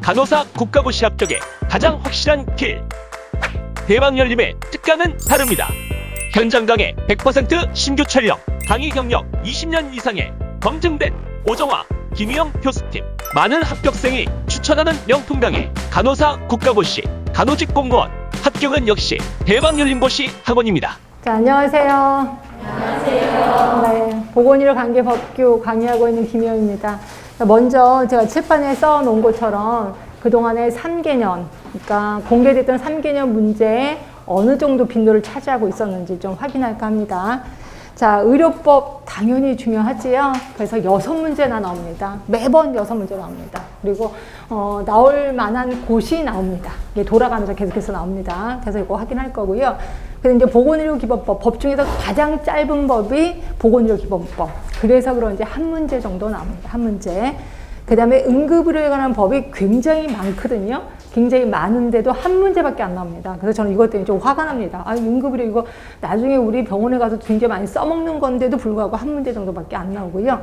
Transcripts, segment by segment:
간호사 국가고시 합격에 가장 확실한 길. 대박열림의 특강은 다릅니다. 현장 강의 100% 신규 촬영, 강의 경력 20년 이상의 검증된 오정화, 김희영 교수팀, 많은 합격생이 추천하는 명품 강의, 간호사 국가고시, 간호직 공무원, 합격은 역시 대박열림고시 학원입니다. 자, 안녕하세요. 안녕하세요. 네, 보건의료 관계법규 강의하고 있는 김희영입니다. 먼저 제가 칠판에 써놓은 것처럼 그동안의 3개년, 그러니까 공개됐던 3개년 문제에 어느 정도 빈도를 차지하고 있었는지 좀 확인할까 합니다. 자, 의료법 당연히 중요하지요. 그래서 6문제나 나옵니다. 매번 6문제 나옵니다. 그리고 나올 만한 곳이 나옵니다. 이게 돌아가면서 계속해서 나옵니다. 그래서 이거 확인할 거고요. 그래서 이제 보건의료기본법, 법 중에서 가장 짧은 법이 보건의료기본법. 그래서 그런지 한 문제 정도 나옵니다. 한 문제. 그 다음에 응급의료에 관한 법이 굉장히 많거든요. 굉장히 많은데도 한 문제밖에 안 나옵니다. 그래서 저는 이것 때문에 좀 화가 납니다. 아, 응급의료 이거 나중에 우리 병원에 가서 굉장히 많이 써먹는 건데도 불구하고 한 문제 정도밖에 안 나오고요.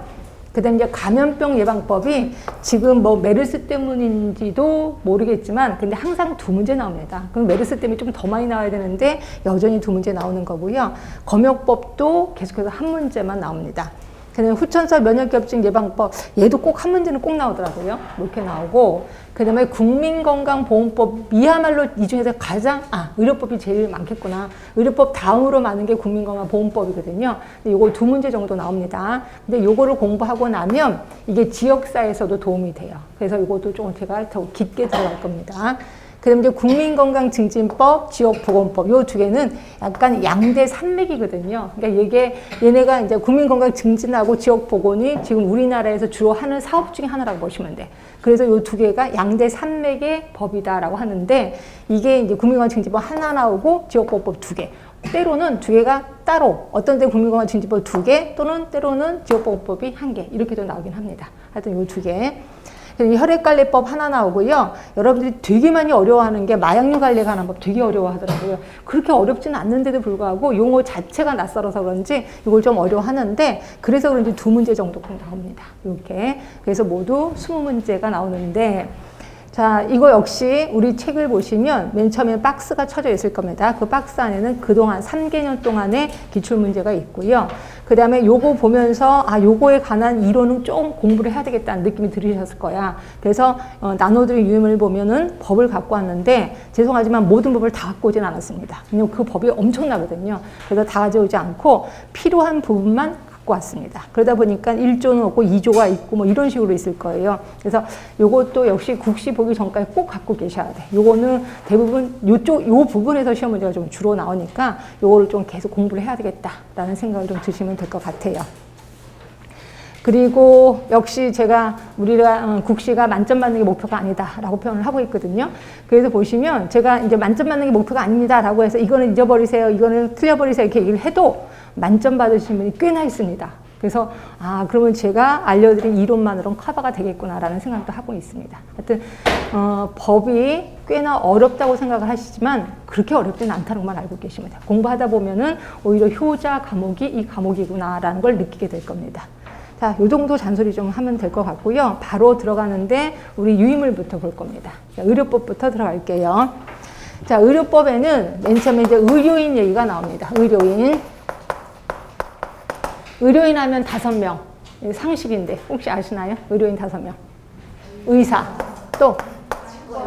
그 다음에 이제 감염병 예방법이 지금 뭐 메르스 때문인지도 모르겠지만 근데 항상 2문제 나옵니다. 그럼 메르스 때문에 좀 더 많이 나와야 되는데 여전히 2문제 나오는 거고요. 검역법도 계속해서 한 문제만 나옵니다. 그다음에 후천사 면역겹증 예방법, 얘도 꼭 한 문제는 꼭 나오더라고요. 이렇게 나오고, 그 다음에 국민건강보험법이야말로 이 중에서 가장, 의료법이 제일 많겠구나. 의료법 다음으로 많은 게 국민건강보험법이거든요. 요거 2문제 정도 나옵니다. 근데 요거를 공부하고 나면 이게 지역사에서도 도움이 돼요. 그래서 이것도 조금 제가 더 깊게 들어갈 겁니다. 그 다음에 이제 국민건강증진법, 지역보건법, 요 2개는 약간 양대 산맥이거든요. 그러니까 얘네가 이제 국민건강증진하고 지역보건이 지금 우리나라에서 주로 하는 사업 중에 하나라고 보시면 돼. 그래서 요 2개가 양대 산맥의 법이다라고 하는데, 이게 이제 국민건강증진법 하나 나오고 지역보건법 2개. 때로는 2개가 따로, 어떤 때 국민건강증진법 2개, 또는 때로는 지역보건법이 1개, 이렇게도 나오긴 합니다. 하여튼 요 2개. 혈액관리법 하나 나오고요. 여러분들이 되게 많이 어려워하는 게 마약류 관리에 관한 법 되게 어려워하더라고요. 그렇게 어렵지는 않는데도 불구하고 용어 자체가 낯설어서 그런지 이걸 좀 어려워하는데, 그래서 그런지 2문제 정도 꼭 나옵니다. 이렇게. 그래서 모두 20문제가 나오는데, 자, 이거 역시 우리 책을 보시면 맨 처음에 박스가 쳐져 있을 겁니다. 그 박스 안에는 그동안 3개년 동안의 기출문제가 있고요. 그 다음에 요거 보면서 요거에 관한 이론은 좀 공부를 해야 되겠다는 느낌이 들으셨을 거야. 그래서 나눠드린 유형을 보면은 법을 갖고 왔는데, 죄송하지만 모든 법을 다 갖고 오진 않았습니다. 왜냐면 그 법이 엄청나거든요. 그래서 다 가져오지 않고 필요한 부분만 왔습니다. 그러다 보니까 1조는 없고 2조가 있고 뭐 이런 식으로 있을 거예요. 그래서 요것도 역시 국시 보기 전까지 꼭 갖고 계셔야 돼. 요거는 대부분 요 부분에서 시험 문제가 좀 주로 나오니까 요거를 좀 계속 공부를 해야 되겠다라는 생각을 좀 드시면 될 것 같아요. 그리고 역시 우리가 국시가 만점 받는 게 목표가 아니다라고 표현을 하고 있거든요. 그래서 보시면 제가 이제 만점 받는 게 목표가 아닙니다라고 해서 이거는 잊어버리세요, 이거는 틀려버리세요 이렇게 얘기를 해도 만점 받으시는 분이 꽤나 있습니다. 그래서 그러면 제가 알려드린 이론만으로는 커버가 되겠구나라는 생각도 하고 있습니다. 하여튼 법이 꽤나 어렵다고 생각을 하시지만 그렇게 어렵지는 않다는 것만 알고 계시면 돼요. 공부하다 보면은 오히려 효자 과목이 이 과목이구나라는 걸 느끼게 될 겁니다. 자, 요 정도 잔소리 좀 하면 될 것 같고요. 바로 들어가는데 우리 유의물부터 볼 겁니다. 자, 의료법부터 들어갈게요. 자, 의료법에는 맨 처음에 이제 의료인 얘기가 나옵니다. 의료인 하면 5명. 상식인데 혹시 아시나요? 의료인 5명. 의사, 또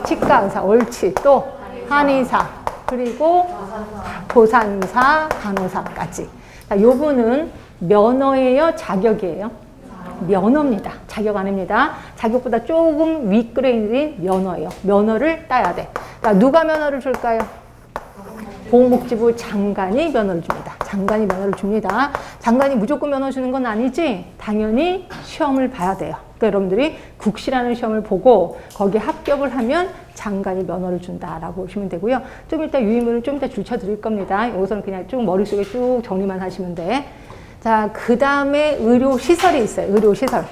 치과 의사, 옳지. 또 한의사, 그리고 보산사, 간호사까지. 자, 요분은 면허예요? 자격이에요? 면허입니다. 자격 아닙니다. 자격보다 조금 윗그레이드인 면허예요. 면허를 따야 돼. 자, 누가 면허를 줄까요? 보건복지부 장관이 면허를 줍니다. 장관이 면허를 줍니다. 장관이 무조건 면허 주는 건 아니지, 당연히 시험을 봐야 돼요. 그러니까 여러분들이 국시라는 시험을 보고 거기에 합격을 하면 장관이 면허를 준다라고 보시면 되고요. 좀 이따 유의문은 좀 이따 줄쳐 드릴 겁니다. 여기서는 그냥 쭉 머릿속에 쭉 정리만 하시면 돼. 자, 그 다음에 의료시설이 있어요. 의료시설.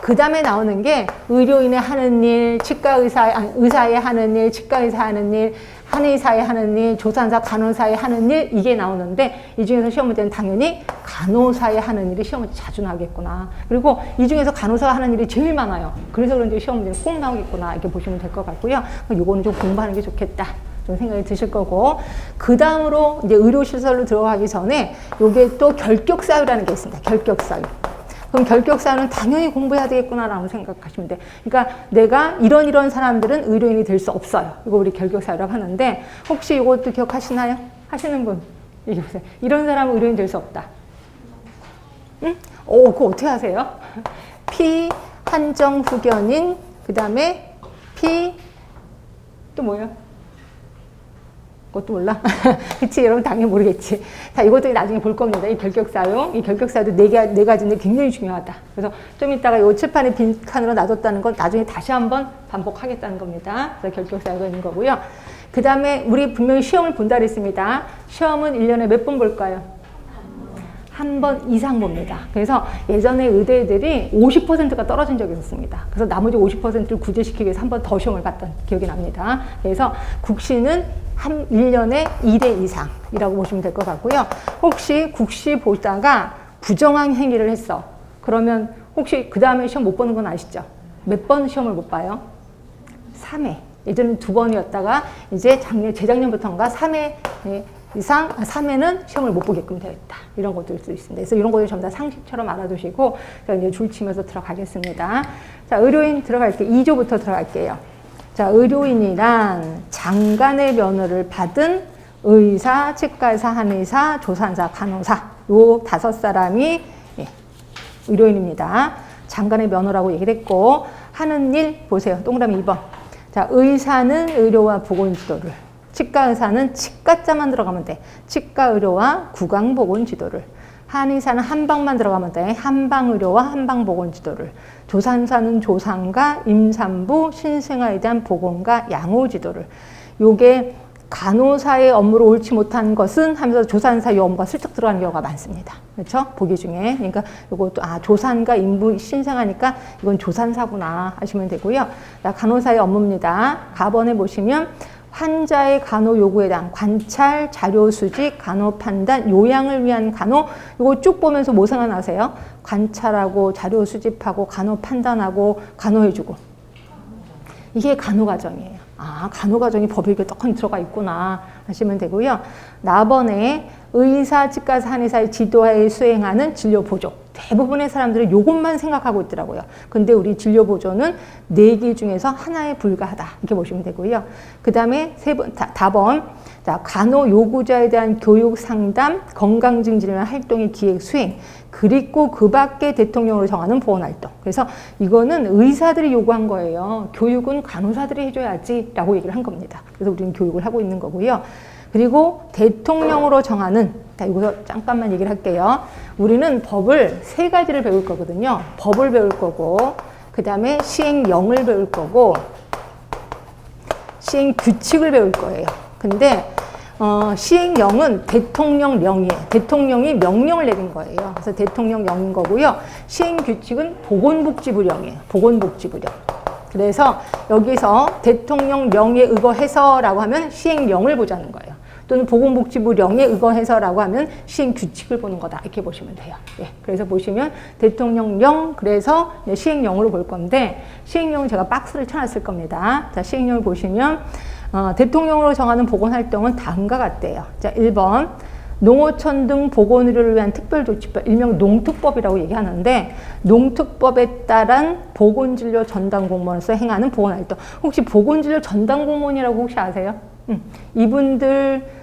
그 다음에 나오는 게 의료인의 하는 일, 의사의 하는 일, 치과 의사 하는 일, 한의사에 하는 일, 조산사, 간호사에 하는 일 이게 나오는데 이 중에서 시험 문제는 당연히 간호사에 하는 일이 시험 문제 자주 나오겠구나. 그리고 이 중에서 간호사가 하는 일이 제일 많아요. 그래서 그런지 시험 문제는 꼭 나오겠구나 이렇게 보시면 될 것 같고요. 이거는 좀 공부하는 게 좋겠다. 좀 생각이 드실 거고 그 다음으로 이제 의료시설로 들어가기 전에 요게 또 결격사유라는 게 있습니다. 결격사유. 그럼 결격사유는 당연히 공부해야 되겠구나라고 생각하시면 돼. 그러니까 내가 이런 사람들은 의료인이 될 수 없어요. 이거 우리 결격사유라고 하는데 혹시 이것도 기억하시나요? 하시는 분 얘기해 보세요. 이런 사람은 의료인 될 수 없다. 응? 그거 어떻게 하세요? 피한정 후견인 그 다음에 또 뭐예요? 그것도 몰라? 그치, 여러분 당연히 모르겠지. 자, 이것도 나중에 볼 겁니다. 이 결격사유. 이 결격사유도 네 가지인데 굉장히 중요하다. 그래서 좀 이따가 이 칠판에 빈 칸으로 놔뒀다는 건 나중에 다시 한번 반복하겠다는 겁니다. 그래서 결격사유가 있는 거고요. 그 다음에 우리 분명히 시험을 본다 그랬습니다. 시험은 1년에 몇 번 볼까요? 한 번 이상 봅니다. 그래서 예전에 의대들이 50%가 떨어진 적이 있었습니다. 그래서 나머지 50%를 구제시키기 위해서 한 번 더 시험을 봤던 기억이 납니다. 그래서 국시는 1년에 2대 이상이라고 보시면 될 것 같고요. 혹시 국시 보다가 부정한 행위를 했어. 그러면 혹시 그 다음에 시험 못 보는 건 아시죠? 몇 번 시험을 못 봐요? 3회. 예전엔 2번이었다가 이제 재작년부터인가 3회 이상, 3회는 시험을 못 보게끔 되었다. 이런 것도 있을 수 있습니다. 그래서 이런 것들 전부 다 상식처럼 알아두시고 제가 이제 줄 치면서 들어가겠습니다. 자, 의료인 들어갈게요. 2조부터 들어갈게요. 자, 의료인이란 장관의 면허를 받은 의사, 치과의사, 한의사, 조산사, 간호사 요 5사람이 의료인입니다. 장관의 면허라고 얘기를 했고 하는 일 보세요. 동그라미 2번. 자, 의사는 의료와 보건지도를 치과의사는 치과자만 들어가면 돼. 치과의료와 구강보건지도를. 한의사는 한방만 들어가면 돼. 한방의료와 한방보건지도를. 조산사는 조산과 임산부, 신생아에 대한 보건과 양호지도를. 요게 간호사의 업무를 옳지 못한 것은 하면서 조산사의 업무가 슬쩍 들어가는 경우가 많습니다. 그렇죠? 보기 중에. 그러니까 요것도 조산과 임부, 신생아니까 이건 조산사구나 하시면 되고요. 간호사의 업무입니다. 가번에 보시면 환자의 간호 요구에 대한 관찰, 자료 수집, 간호 판단, 요양을 위한 간호 이거 쭉 보면서 뭐 생각나세요? 관찰하고 자료 수집하고 간호 판단하고 간호해주고 이게 간호 과정이에요. 간호 과정이 법에 떡하니 들어가 있구나 하시면 되고요. 나번에 의사, 치과의사, 한의사의 지도하에 수행하는 진료 보조. 대부분의 사람들은 이것만 생각하고 있더라고요. 근데 우리 진료 보조는 4개 중에서 하나에 불과하다. 이렇게 보시면 되고요. 그 다음에 4번. 자, 간호 요구자에 대한 교육 상담, 건강 증진이나 활동의 기획 수행, 그리고 그 밖에 대통령으로 정하는 보건 활동. 그래서 이거는 의사들이 요구한 거예요. 교육은 간호사들이 해줘야지 라고 얘기를 한 겁니다. 그래서 우리는 교육을 하고 있는 거고요. 그리고 대통령으로 정하는, 자, 이거 잠깐만 얘기를 할게요. 우리는 법을 3가지를 배울 거거든요. 법을 배울 거고, 그 다음에 시행령을 배울 거고, 시행규칙을 배울 거예요. 근데 시행령은 대통령령이에요. 대통령이 명령을 내린 거예요. 그래서 대통령령인 거고요. 시행규칙은 보건복지부령이에요. 보건복지부령. 그래서 여기서 대통령령에 의거해서라고 하면 시행령을 보자는 거예요. 또는 보건복지부령에 의거해서라고 하면 시행규칙을 보는 거다. 이렇게 보시면 돼요. 예, 그래서 보시면 대통령령, 그래서 시행령으로 볼 건데 시행령은 제가 박스를 쳐놨을 겁니다. 자, 시행령을 보시면 대통령으로 정하는 보건활동은 다음과 같대요. 자, 1번 농어촌 등 보건의료를 위한 특별조치법, 일명 농특법이라고 얘기하는데 농특법에 따른 보건진료 전담공무원으로서 행하는 보건활동. 혹시 보건진료 전담공무원이라고 혹시 아세요? 이분들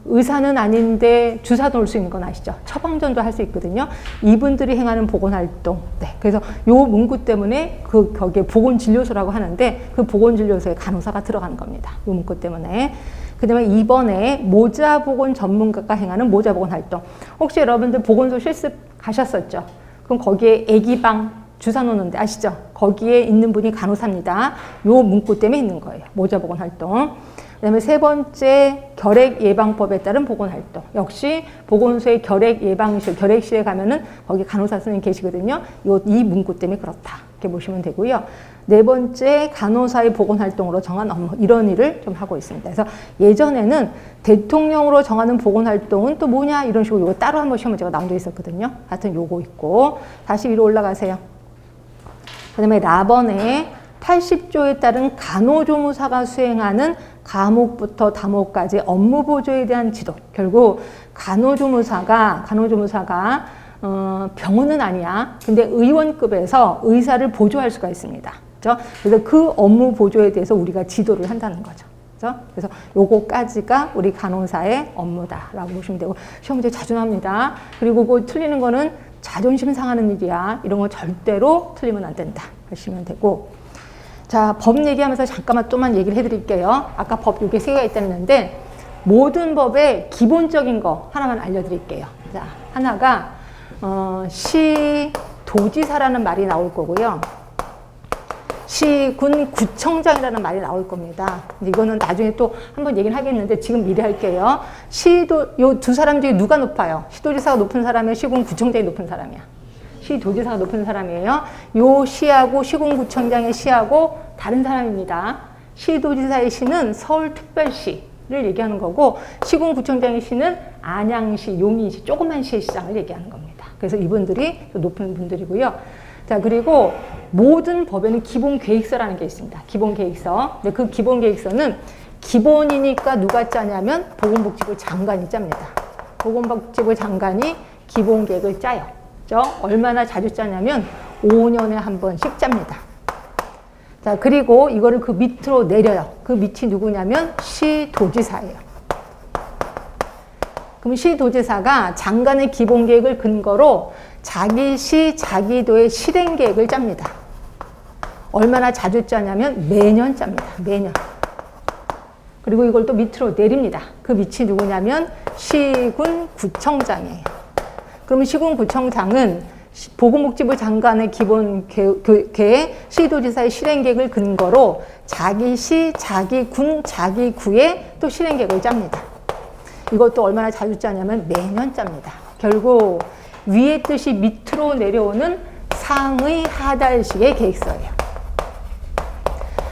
의사는 아닌데 주사도 올 수 있는 건 아시죠? 처방전도 할 수 있거든요. 이분들이 행하는 보건활동. 네, 그래서 요 문구 때문에 거기에 보건진료소라고 하는데 그 보건진료소에 간호사가 들어가는 겁니다. 요 문구 때문에. 그 다음에 2번에 모자보건 전문가가 행하는 모자보건 활동. 혹시 여러분들 보건소 실습 가셨었죠? 그럼 거기에 애기방 주사 놓는데 아시죠? 거기에 있는 분이 간호사입니다. 요 문구 때문에 있는 거예요. 모자보건 활동. 그 다음에 3번째 결핵예방법에 따른 보건활동. 역시 보건소의 결핵예방실, 결핵실에 가면은 거기 간호사 선생님 계시거든요. 이 문구 때문에 그렇다. 이렇게 보시면 되고요. 네 번째, 간호사의 보건활동으로 정한 업무, 이런 일을 좀 하고 있습니다. 그래서 예전에는 대통령으로 정하는 보건활동은 또 뭐냐 이런 식으로 이거 따로 한번 시험 문제가 나온 적 있었거든요. 하여튼 요거 있고 다시 위로 올라가세요. 그 다음에 라번에 80조에 따른 간호조무사가 수행하는 과목부터 다목까지 업무 보조에 대한 지도. 결국 간호조무사가 병원은 아니야. 근데 의원급에서 의사를 보조할 수가 있습니다. 그렇죠? 그래서 그 업무 보조에 대해서 우리가 지도를 한다는 거죠. 그렇죠? 그래서 요거까지가 우리 간호사의 업무다라고 보시면 되고 시험 문제 자주 나옵니다. 그리고 그 틀리는 거는 자존심 상하는 일이야. 이런 거 절대로 틀리면 안 된다. 하시면 되고. 자, 법 얘기하면서 잠깐만 또만 얘기를 해드릴게요. 아까 법 요게 3개가 있다는데 모든 법의 기본적인 거 하나만 알려드릴게요. 자, 하나가 시도지사라는 말이 나올 거고요. 시군 구청장이라는 말이 나올 겁니다. 이거는 나중에 또 한번 얘기를 하겠는데 지금 미리 할게요. 요 두 사람 중에 누가 높아요? 시도지사가 높은 사람이에요? 시군 구청장이 높은 사람이야? 시도지사가 높은 사람이에요. 요 시하고 시군구청장의 시하고 다른 사람입니다. 시도지사의 시는 서울특별시를 얘기하는 거고 시군구청장의 시는 안양시, 용인시, 조그만 시의 시장을 얘기하는 겁니다. 그래서 이분들이 높은 분들이고요. 자, 그리고 모든 법에는 기본계획서라는 게 있습니다. 기본계획서. 근데 그 기본계획서는 기본이니까 누가 짜냐면 보건복지부 장관이 짭니다. 보건복지부 장관이 기본계획을 짜요. 얼마나 자주 짜냐면 5년에 한 번씩 짭니다. 자, 그리고 이거를 그 밑으로 내려요. 그 밑이 누구냐면 시도지사예요. 그럼 시도지사가 장관의 기본계획을 근거로 자기 시, 자기 도의 실행계획을 짭니다. 얼마나 자주 짜냐면 매년 짭니다. 매년. 그리고 이걸 또 밑으로 내립니다. 그 밑이 누구냐면 시군구청장이에요. 그러면 시군구청장은 보건복지부 장관의 기본 계획, 시도지사의 실행계획을 근거로 자기 시, 자기 군, 자기 구의 또 실행계획을 짭니다. 이것도 얼마나 자주 짜냐면 매년 짭니다. 결국 위의 뜻이 밑으로 내려오는 상의 하달식의 계획서예요.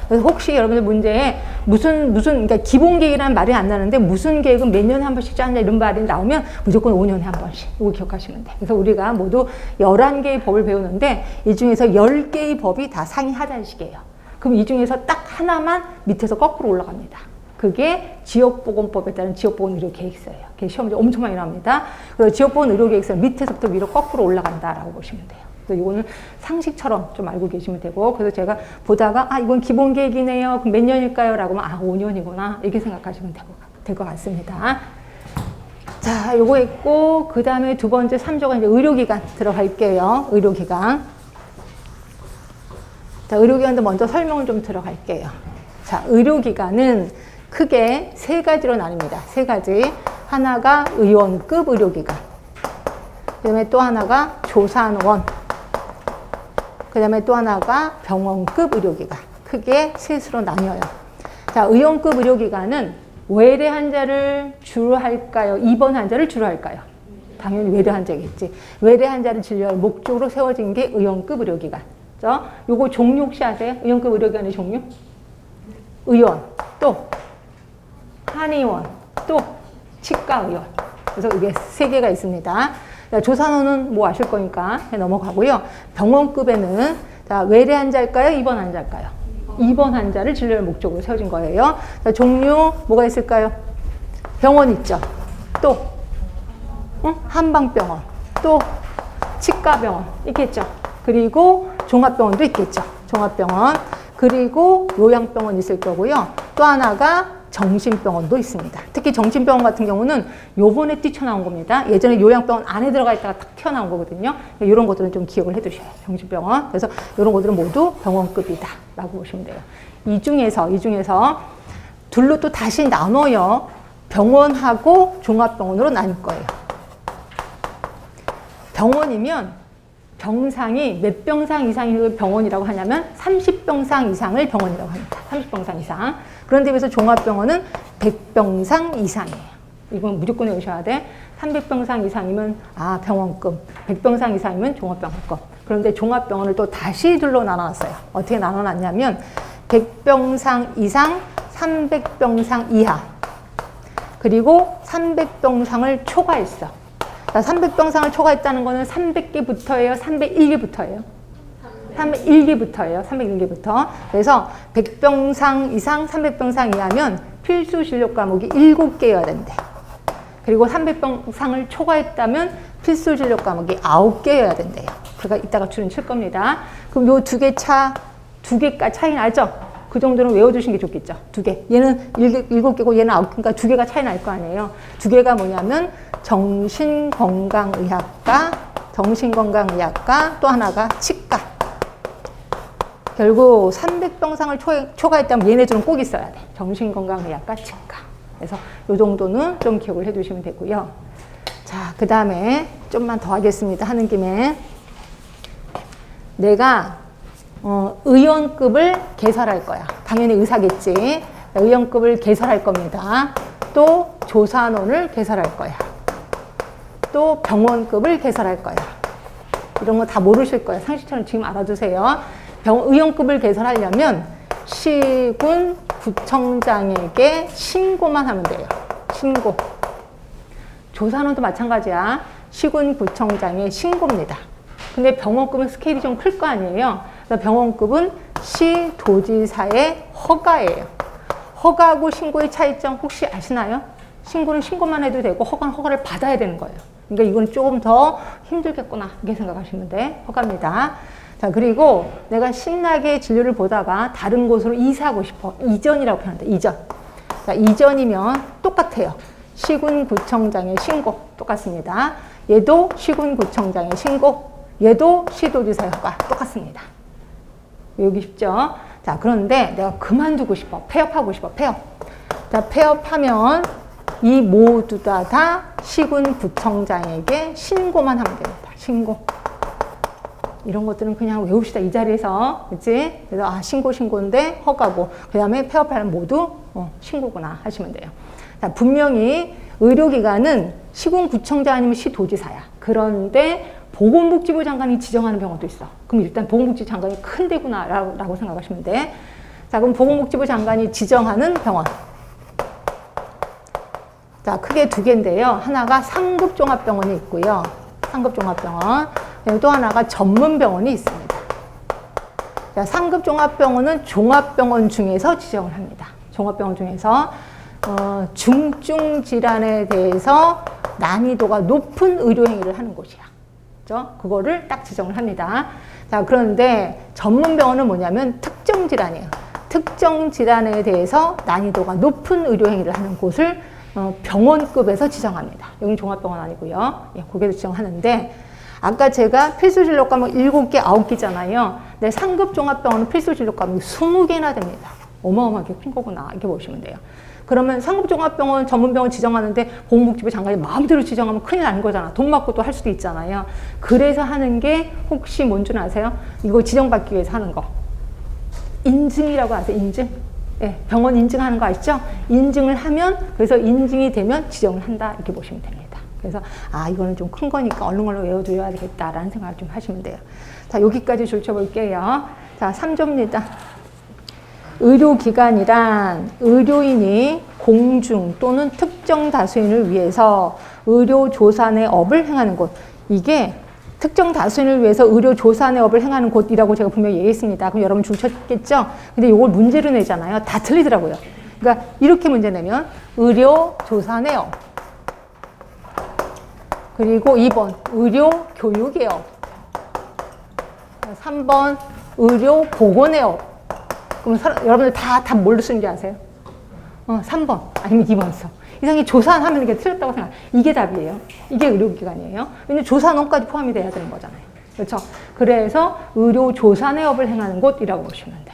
그래서 혹시 여러분들 문제에 그러니까 기본계획이라는 말이 안 나는데 무슨 계획은 몇 년에 한 번씩 짜냐 이런 말이 나오면 무조건 5년에 한 번씩. 이거 기억하시면 돼요. 그래서 우리가 모두 11개의 법을 배우는데 이 중에서 10개의 법이 다 상의 하달식이에요. 그럼 이 중에서 딱 하나만 밑에서 거꾸로 올라갑니다. 그게 지역보건법에 따른 지역보건의료계획서예요. 그게 시험에 엄청 많이 나옵니다. 그래서 지역보건의료계획서 밑에서부터 위로 거꾸로 올라간다라고 보시면 돼요. 그래서 이거는 상식처럼 좀 알고 계시면 되고, 그래서 제가 보다가 이건 기본계획이네요. 그럼 몇 년일까요? 라고 하면 5년이구나 이렇게 생각하시면 될 것 같습니다. 자, 요거 있고 그 다음에 두 번째 3조가 이제 의료기관 들어갈게요. 의료기관. 자, 의료기관도 먼저 설명을 좀 들어갈게요. 자, 의료기관은 크게 3가지로 나뉩니다. 3가지. 하나가 의원급 의료기관. 그 다음에 또 하나가 조산원. 그 다음에 또 하나가 병원급 의료기관. 크게 셋으로 나뉘어요. 자, 의원급 의료기관은 외래 환자를 주로 할까요? 입원 환자를 주로 할까요? 당연히 외래 환자겠지. 외래 환자를 진료할 목적으로 세워진 게 의원급 의료기관. 요거 종류 혹시 아세요? 의원급 의료기관의 종류? 의원, 또 한의원, 또 치과의원. 그래서 이게 3개가 있습니다. 조산원은 뭐 아실 거니까 넘어가고요. 병원급에는 자, 외래 환자일까요? 입원 환자일까요? 입원 환자를 진료할 목적으로 세워진 거예요. 자, 종류 뭐가 있을까요? 병원 있죠. 또 한방병원, 또 치과병원 있겠죠. 그리고 종합병원도 있겠죠. 종합병원. 그리고 요양병원 있을 거고요. 또 하나가 정신병원도 있습니다. 특히 정신병원 같은 경우는 요번에 뛰쳐나온 겁니다. 예전에 요양병원 안에 들어가 있다가 딱 튀어나온 거거든요. 이런 것들은 좀 기억을 해두셔요. 정신병원. 그래서 이런 것들은 모두 병원급이다 라고 보시면 돼요. 이 중에서 둘로 또 다시 나눠요. 병원하고 종합병원으로 나뉠 거예요. 병원이면 병상이 몇 병상 이상을 병원이라고 하냐면 30병상 이상을 병원이라고 합니다. 30병상 이상. 그런데 비해서 종합병원은 100병상 이상이에요. 이건 무조건 외우셔야 돼. 300병상 이상이면 병원급, 100병상 이상이면 종합병원급. 그런데 종합병원을 또 다시 둘로 나눠놨어요. 어떻게 나눠놨냐면 100병상 이상, 300병상 이하, 그리고 300병상을 초과했어. 300병상을 초과했다는 거는 300개부터예요? 301개부터예요? 301개부터예요. 301개부터. 그래서 100병상 이상, 300병상 이하면 필수 진료 과목이 7개여야 된대. 그리고 300병상을 초과했다면 필수 진료 과목이 9개여야 된대요. 제가 이따가 줄은 칠 겁니다. 그럼 요 두 개 두 개가 차이 나죠? 그 정도는 외워두시는 게 좋겠죠. 두 개. 얘는 7개고 얘는 9개니까 두 개가 차이 날 거 아니에요. 두 개가 뭐냐면 정신건강의학과, 또 하나가 치과. 결국 300병상을 초과했다면 얘네 줄은 꼭 있어야 돼. 정신건강의학과, 치과. 그래서 요 정도는 좀 기억을 해두시면 되고요. 자, 그 다음에 좀만 더 하겠습니다. 하는 김에 내가 의원급을 개설할 거야. 당연히 의사겠지. 의원급을 개설할 겁니다. 또 조산원을 개설할 거야. 또 병원급을 개설할 거야. 이런 거 다 모르실 거예요. 상식처럼 지금 알아두세요. 의원급을 개설하려면 시군 구청장에게 신고만 하면 돼요. 신고. 조산원도 마찬가지야. 시군 구청장의 신고입니다. 근데 병원급은 스케일이 좀 클 거 아니에요. 그래서 병원급은 시도지사의 허가예요. 허가하고 신고의 차이점 혹시 아시나요? 신고는 신고만 해도 되고 허가는 허가를 받아야 되는 거예요. 그러니까 이건 조금 더 힘들겠구나 이렇게 생각하시면 돼. 허가입니다. 자, 그리고 내가 신나게 진료를 보다가 다른 곳으로 이사하고 싶어. 이전이라고 표현한다. 이전. 자, 이전이면 똑같아요. 시군구청장의 신고 똑같습니다. 얘도 시군구청장의 신고, 얘도 시도지사의 허가 똑같습니다. 외우기 쉽죠? 자, 그런데 내가 그만두고 싶어. 폐업하고 싶어. 폐업. 자, 폐업하면 이 모두 다 시군구청장에게 신고만 하면 됩니다. 신고. 이런 것들은 그냥 외웁시다. 이 자리에서. 그치? 그래서 신고인데 허가고. 그 다음에 폐업하는 모두 신고구나 하시면 돼요. 자, 분명히 의료기관은 시군구청장 아니면 시도지사야. 그런데 보건복지부 장관이 지정하는 병원도 있어. 그럼 일단 보건복지부 장관이 큰 데구나 라고 생각하시면 돼. 자, 그럼 보건복지부 장관이 지정하는 병원. 자, 크게 두 개인데요. 하나가 상급종합병원이 있고요. 상급종합병원. 또 하나가 전문병원이 있습니다. 자, 상급종합병원은 종합병원 중에서 지정을 합니다. 종합병원 중에서 중증 질환에 대해서 난이도가 높은 의료행위를 하는 곳이야. 그죠? 그거를 딱 지정을 합니다. 자, 그런데 전문병원은 뭐냐면 특정 질환이에요. 특정 질환에 대해서 난이도가 높은 의료행위를 하는 곳을 병원급에서 지정합니다. 여기는 종합병원 아니고요. 예, 거기도 지정하는데 아까 제가 필수 진료 과목 7개, 9개잖아요. 근데 상급 종합병원은 필수 진료 과목이 20개나 됩니다. 어마어마하게 큰 거구나. 이렇게 보시면 돼요. 그러면 상급 종합병원, 전문병원 지정하는데 보건복지부 장관이 마음대로 지정하면 큰일 나는 거잖아. 돈 받고 또 할 수도 있잖아요. 그래서 하는 게 혹시 뭔 줄 아세요? 이거 지정받기 위해서 하는 거. 인증이라고 아세요? 인증? 네, 병원 인증하는 거 아시죠? 인증을 하면, 그래서 인증이 되면 지정을 한다. 이렇게 보시면 됩니다. 그래서, 이거는 좀 큰 거니까 얼른 외워둬야 되겠다라는 생각을 좀 하시면 돼요. 자, 여기까지 줄쳐볼게요. 자, 3조입니다. 의료기관이란 의료인이 공중 또는 특정 다수인을 위해서 의료조산의 업을 행하는 곳. 이게 특정 다수인을 위해서 의료조산의 업을 행하는 곳이라고 제가 분명히 얘기했습니다. 그럼 여러분 줄 쳤겠죠? 근데 이걸 문제로 내잖아요. 다 틀리더라고요. 그러니까 이렇게 문제 내면 의료조산의 업. 그리고 2번 의료교육의 업. 3번 의료보건의 업. 그럼 여러분들 다 뭘로 쓰는지 아세요? 3번 아니면 2번 써. 이상하게 조산하면 이게 틀렸다고 생각. 이게 답이에요. 이게 의료기관이에요. 왜냐면 조산업까지 포함이 돼야 되는 거잖아요. 그렇죠? 그래서 의료조산의 업을 행하는 곳이라고 보시면 돼.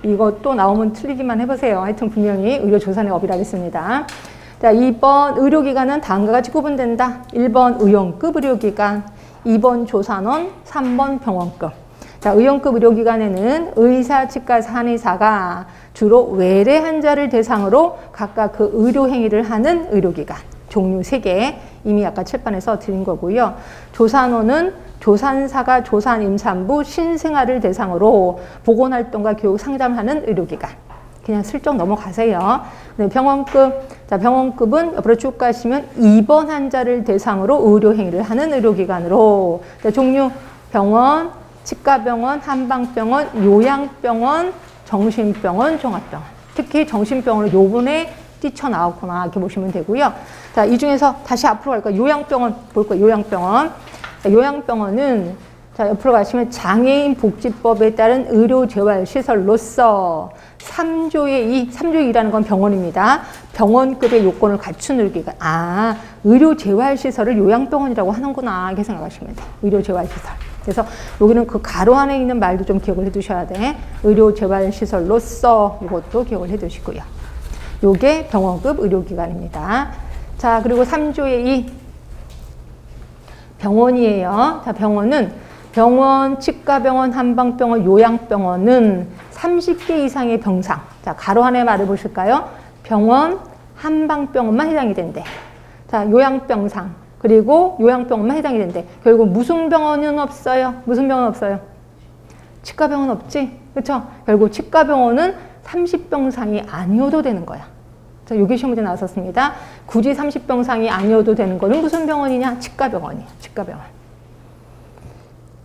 이것도 나오면 틀리기만 해보세요. 하여튼 분명히 의료조산의 업이라겠습니다. 자, 2번 의료기관은 다음과 같이 구분된다. 1번 의원급 의료기관, 2번 조산원, 3번 병원급. 자, 의원급 의료기관에는 의사, 치과사, 한의사가 주로 외래 환자를 대상으로 각각 그 의료 행위를 하는 의료기관. 종류 3개 이미 아까 칠판에서 드린 거고요. 조산원은 조산사가 조산임산부 신생아를 대상으로 보건활동과 교육 상담하는 의료기관. 그냥 슬쩍 넘어가세요. 네, 병원급. 자, 병원급은 옆으로 쭉 가시면 입원 환자를 대상으로 의료행위를 하는 의료기관으로. 자, 종류 병원, 치과병원, 한방병원, 요양병원, 정신병원, 종합병원. 특히 정신병원은 요번에 뛰쳐나왔구나 이렇게 보시면 되고요. 자, 이 중에서 다시 앞으로 갈까요? 요양병원 볼 거예요. 요양병원. 자, 요양병원은 자, 옆으로 가시면 장애인 복지법에 따른 의료재활시설로서 3조의 2라는 건 병원입니다. 병원급의 요건을 갖춘 의료기관. 아, 의료재활시설을 요양병원이라고 하는구나 이렇게 생각하시면 돼요. 의료재활시설. 그래서 여기는 그 가로 안에 있는 말도 좀 기억을 해 두셔야 돼. 의료재활시설로서 이것도 기억을 해 두시고요. 요게 병원급 의료기관입니다. 자, 그리고 3조의 2 병원이에요. 자, 병원은 병원, 치과병원, 한방병원, 요양병원은 30개 이상의 병상. 자, 가로 안에 말해 보실까요? 병원, 한방병원만 해당이 된대. 자, 요양병상. 그리고 요양병원만 해당이 된대. 결국 무슨 병원은 없어요? 무슨 병원 없어요? 치과병원 없지? 그렇죠? 결국 치과병원은 30병상이 아니어도 되는 거야. 자, 요게 시험 문제 나왔었습니다. 굳이 30병상이 아니어도 되는 거는 무슨 병원이냐? 치과병원이야. 치과병원.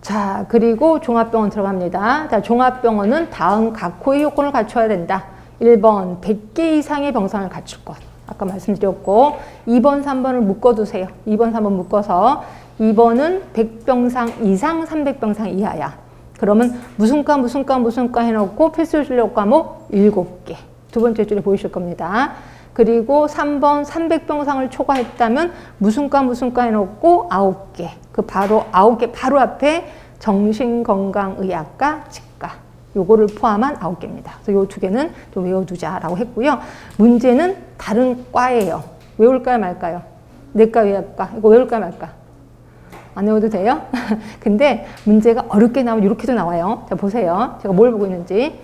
자, 그리고 종합병원 들어갑니다. 자, 종합병원은 다음 각호의 요건을 갖춰야 된다. 1번 100개 이상의 병상을 갖출 것. 아까 말씀드렸고 2번, 3번을 묶어두세요. 2번, 3번 묶어서 2번은 100병상 이상 300병상 이하야. 그러면 무슨 과 해놓고 필수 진료 과목 7개. 두 번째 줄에 보이실 겁니다. 그리고 3번 300병상을 초과했다면 무슨 과 해놓고 9개. 그 바로 9개 바로 앞에 정신건강의학과 치과. 요거를 포함한 9개입니다. 그래서 요 2개는 좀 외워두자라고 했고요. 문제는 다른 과예요. 외울까요 말까요? 내과 의학과. 이거 외울까요 말까? 안 외워도 돼요? 근데 문제가 어렵게 나오면 이렇게도 나와요. 자, 보세요. 제가 뭘 보고 있는지.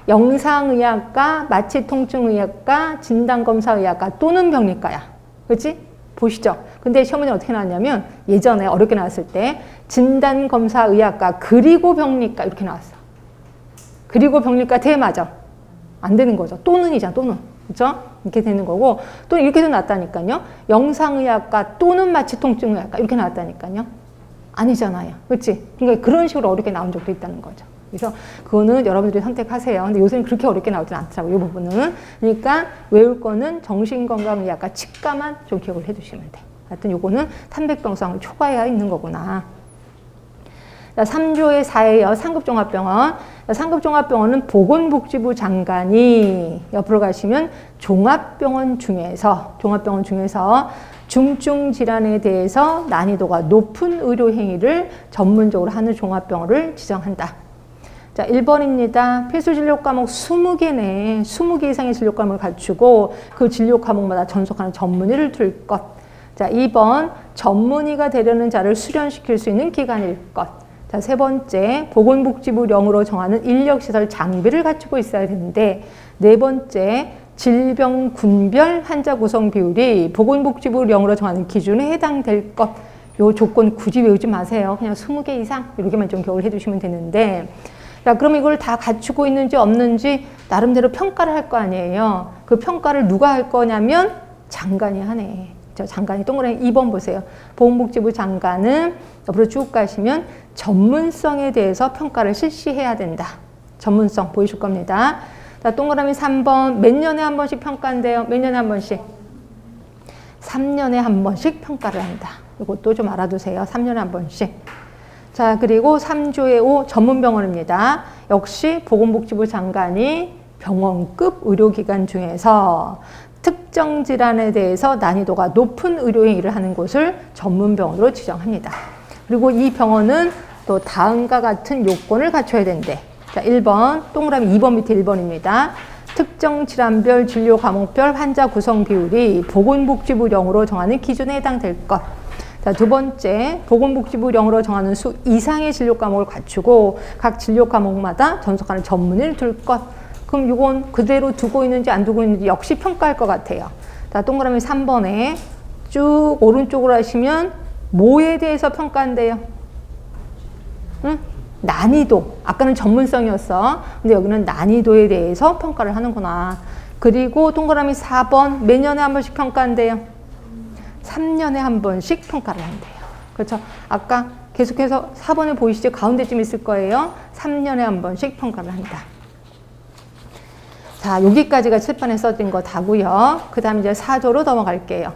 영상의학과, 마취통증의학과, 진단검사의학과 또는 병리과야. 그렇지? 보시죠. 근데 시험문제 어떻게 나왔냐면 예전에 어렵게 나왔을 때 진단검사의학과 그리고 병리과 이렇게 나왔어. 그리고 병리과 대 맞아. 안 되는 거죠. 또는이잖아. 또는. 그렇죠? 이렇게 되는 거고 또 이렇게도 나왔다니까요. 영상의학과 또는 마취통증의학과 이렇게 나왔다니까요. 아니잖아요. 그렇지? 그러니까 그런 식으로 어렵게 나온 적도 있다는 거죠. 그래서 그거는 여러분들이 선택하세요. 근데 요새는 그렇게 어렵게 나오진 않더라고요. 이 부분은. 그러니까 외울 거는 정신건강의학과 치과만 좀 기억을 해두시면 돼. 하여튼 요거는 300병상을 초과해야 있는 거구나. 자, 3조의 4예요. 상급종합병원. 상급종합병원은 보건복지부 장관이 옆으로 가시면 종합병원 중에서 중증 질환에 대해서 난이도가 높은 의료 행위를 전문적으로 하는 종합병원을 지정한다. 자, 1번입니다. 필수 진료 과목 20개네. 20개 이상의 진료 과목을 갖추고 그 진료 과목마다 전속하는 전문의를 둘 것. 자, 2번 전문의가 되려는 자를 수련시킬 수 있는 기관일 것. 자, 세 번째, 보건복지부령으로 정하는 인력시설 장비를 갖추고 있어야 되는데, 네 번째, 질병 군별 환자 구성 비율이 보건복지부령으로 정하는 기준에 해당될 것. 요 조건 굳이 외우지 마세요. 그냥 20개 이상 이렇게만 좀 기억을 해두시면 되는데, 자, 그럼 이걸 다 갖추고 있는지 없는지 나름대로 평가를 할 거 아니에요. 그 평가를 누가 할 거냐면 장관이 하네. 저 장관이 동그라미 2번 보세요. 보건복지부 장관은 옆으로 쭉 가시면 전문성에 대해서 평가를 실시해야 된다. 전문성 보이실 겁니다. 자, 동그라미 3번 몇 년에 한 번씩 평가인데요. 몇 년에 한 번씩? 3년에 한 번씩 평가를 한다. 이것도 좀 알아두세요. 3년에 한 번씩. 자, 그리고 3조의 5 전문병원입니다. 역시 보건복지부 장관이 병원급 의료기관 중에서 특정 질환에 대해서 난이도가 높은 의료행위를 하는 곳을 전문병원으로 지정합니다. 그리고 이 병원은 또 다음과 같은 요건을 갖춰야 된대. 자, 1번, 동그라미 2번 밑에 1번입니다. 특정 질환별, 진료 과목별 환자 구성 비율이 보건복지부령으로 정하는 기준에 해당될 것. 자, 두 번째, 보건복지부령으로 정하는 수 이상의 진료 과목을 갖추고 각 진료 과목마다 전속하는 전문의를 둘 것. 그럼 이건 그대로 두고 있는지 안 두고 있는지 역시 평가할 것 같아요. 자, 동그라미 3번에 쭉 오른쪽으로 하시면 뭐에 대해서 평가한대요? 응? 난이도. 아까는 전문성이었어. 근데 여기는 난이도에 대해서 평가를 하는구나. 그리고 동그라미 4번 몇 년에 한 번씩 평가한대요? 3년에 한 번씩 평가를 한대요. 그렇죠? 아까 계속해서 4번에 보이시죠? 가운데쯤 있을 거예요. 3년에 한 번씩 평가를 한다. 자, 여기까지가 칠판에 써진 거 다고요. 그 다음 이제 4조로 넘어갈게요.